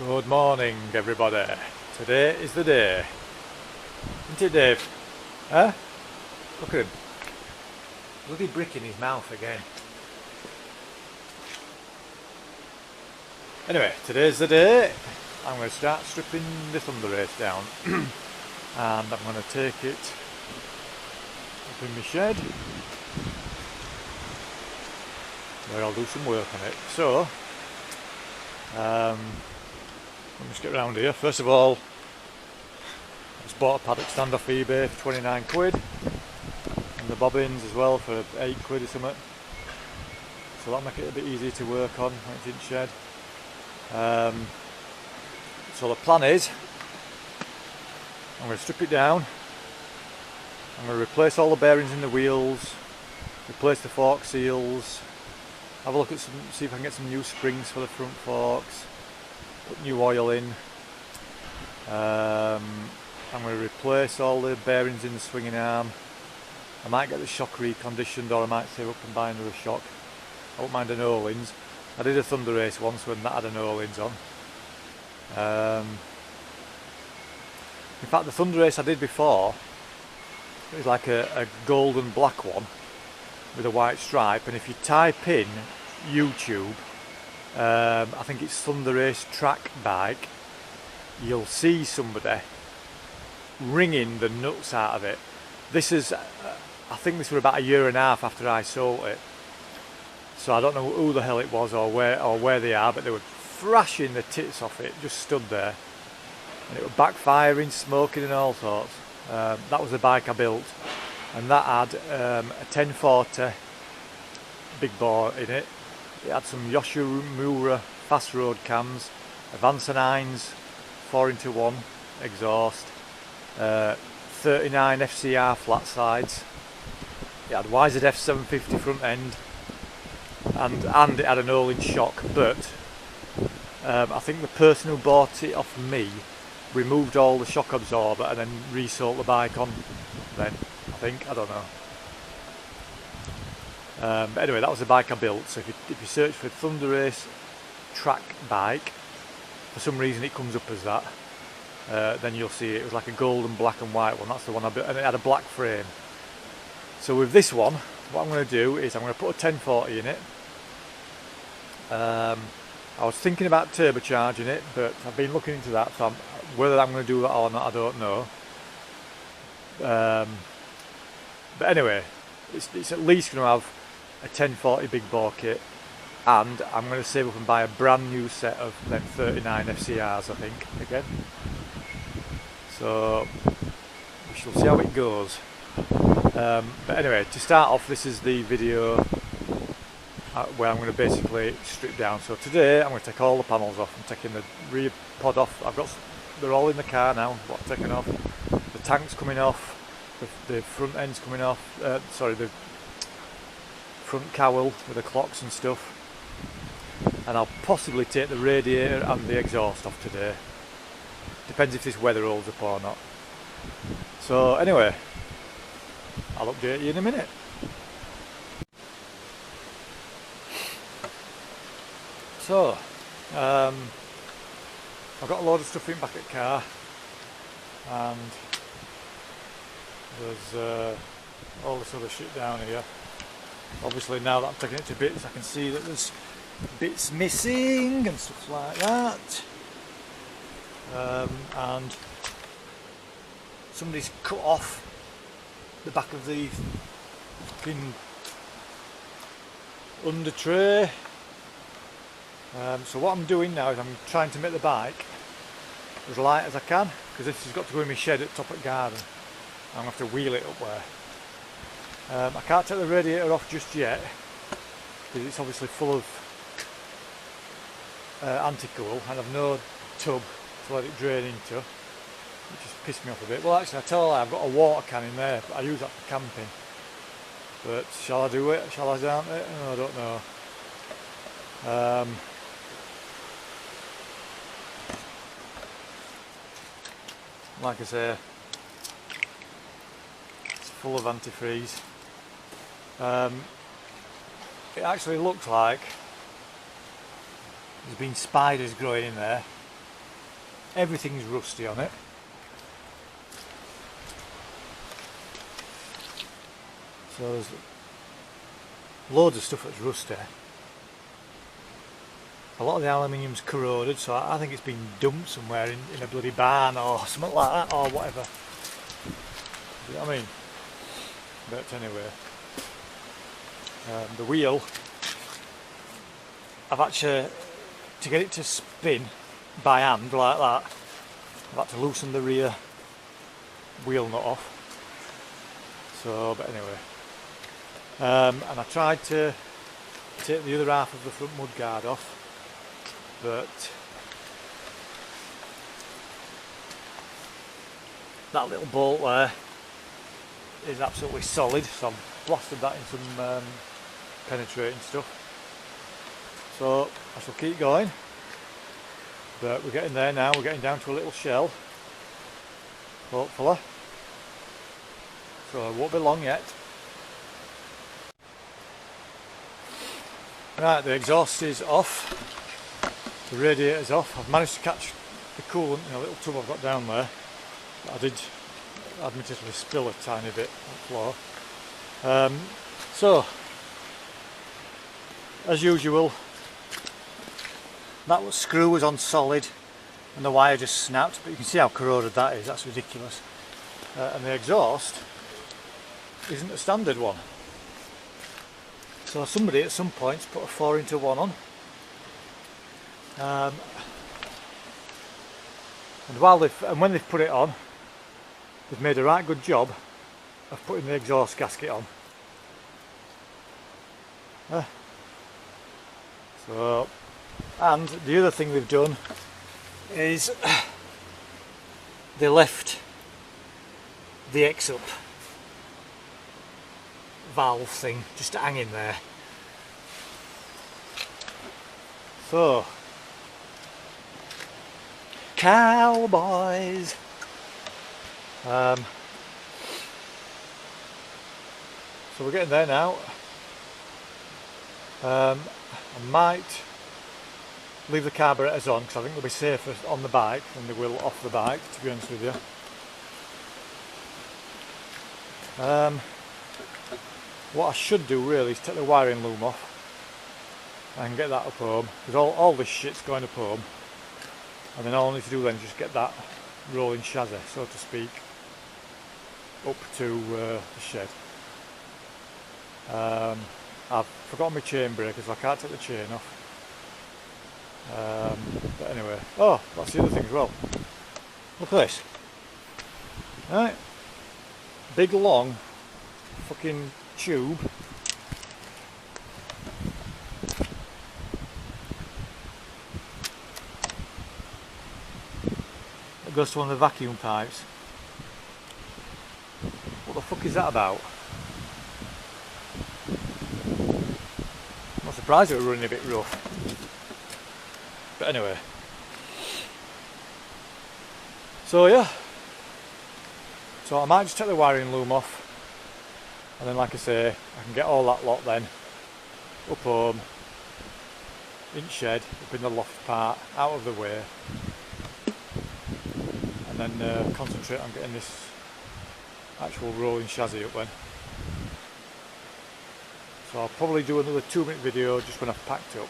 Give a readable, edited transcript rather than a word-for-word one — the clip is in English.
Good morning, everybody. Today is the day. Isn't it, Dave? Huh? Look at him. Bloody brick in his mouth again. Anyway, today's the day. I'm going to start stripping the Thunderace down. And I'm going to take it up in my shed, where I'll do some work on it. So, let me just get around here. First of all, I just bought a paddock stand off eBay for 29 quid, and the bobbins as well for 8 quid or something. So that'll make it a bit easier to work on when it's in shed. So the plan is, I'm going to strip it down. I'm going to replace all the bearings in the wheels, replace the fork seals, have a look at see if I can get some new springs for the front forks, put new oil in. I'm going to replace all the bearings in the swinging arm. I might get the shock reconditioned, or I might save up and buy another shock. I won't mind an OHLINS. I did a Thunderace once when that had an OHLINS on. In fact, the Thunderace I did before, it was like a gold and black one with a white stripe, and if you type in YouTube, I think it's Thunderace track bike, you'll see somebody wringing the nuts out of it. This is, I think this was about a year and a half after I sold it, so I don't know who the hell it was or where they are, but they were thrashing the tits off it, just stood there, and it was backfiring, smoking and all sorts. That was the bike I built, and that had a 1040 big bore in it. It had some Yoshimura fast road cams, a Thunderace 4x1 exhaust, 39 FCR flat sides. It had YZF 750 front end, and it had an OHLINS shock, but I think the person who bought it off me removed all the shock absorber and then resold the bike on then, I don't know. But anyway, that was the bike I built. So if you search for Thunderace track bike, for some reason it comes up as that, then you'll see it was like a gold and black and white one. That's the one I built, and it had a black frame. So with this one, what I'm going to do is I'm going to put a 1040 in it. I was thinking about turbocharging it, but I've been looking into that, so whether I'm going to do that or not, I don't know. But anyway, it's at least going to have a 1040 big bore kit, and I'm going to save up and buy a brand new set of them 39 FCRs, I think, again. So we shall see how it goes. But anyway, to start off, this is the video where I'm going to basically strip down. So today I'm going to take all the panels off. I'm taking the rear pod off. They're all in the car now, what I'm taking off. The tank's coming off, the front end's coming off, sorry, the front cowl with the clocks and stuff. And I'll possibly take the radiator and the exhaust off today. Depends if this weather holds up or not. So anyway, I'll update you in a minute. So, I've got a load of stuff in back at car, and there's all this other shit down here. Obviously now that I'm taking it to bits, I can see that there's bits missing and stuff like that. And somebody's cut off the back of the fucking under tray. So what I'm doing now is I'm trying to make the bike as light as I can, because this has got to go in my shed at top of the garden. I'm going to have to wheel it up there. I can't take the radiator off just yet, because it's obviously full of anti-cool, and I've no tub to let it drain into, which has pissed me off a bit. Well, actually, I tell a lie, I've got a water can in there, but I use that for camping. But shall I do it? Shall I down it? Oh, I don't know. Like I say, it's full of antifreeze. It actually looks like there's been spiders growing in there, everything's rusty on it. So there's loads of stuff that's rusty. A lot of the aluminium's corroded, so I think it's been dumped somewhere in a bloody barn or something like that, or whatever. You know what I mean? But anyway, the wheel, I've actually, to get it to spin by hand like that, I've had to loosen the rear wheel nut off. So, but anyway, and I tried to take the other half of the front mudguard off, but that little bolt there is absolutely solid, so I've blasted that in some penetrating stuff. So I shall keep going, but we're getting there now. We're getting down to a little shell, hopefully, so it won't be long yet. Right, the exhaust is off, the radiator's off. I've managed to catch the coolant in a little tub I've got down there. I did admittedly spill a tiny bit on the floor. So, as usual, that screw was on solid and the wire just snapped, but you can see how corroded that is. That's ridiculous. And the exhaust isn't a standard one. So somebody at some point put a 4-into-1 on. And when they've put it on, they've made a right good job of putting the exhaust gasket on. So, and the other thing they've done is they left the X-up valve thing just hanging there. So, cowboys. So we're getting there now. I might leave the carburetors on because I think they'll be safer on the bike than they will off the bike, to be honest with you. What I should do really is take the wiring loom off and get that up home, because all this shit's going up home, and then all I need to do then is just get that rolling chassis, so to speak, up to the shed. I've forgotten my chain breaker, so I can't take the chain off. But anyway, oh, that's the other thing as well. Look at this. Right, big long fucking tube. It goes to one of the vacuum pipes. What the fuck is that about? I'm not surprised it was running a bit rough. But anyway. So yeah. So I might just take the wiring loom off. And then, like I say, I can get all that lot then up home, in shed, up in the loft part, out of the way, and then concentrate on getting this actual rolling chassis up then. So I'll probably do another 2-minute video just when I've packed up.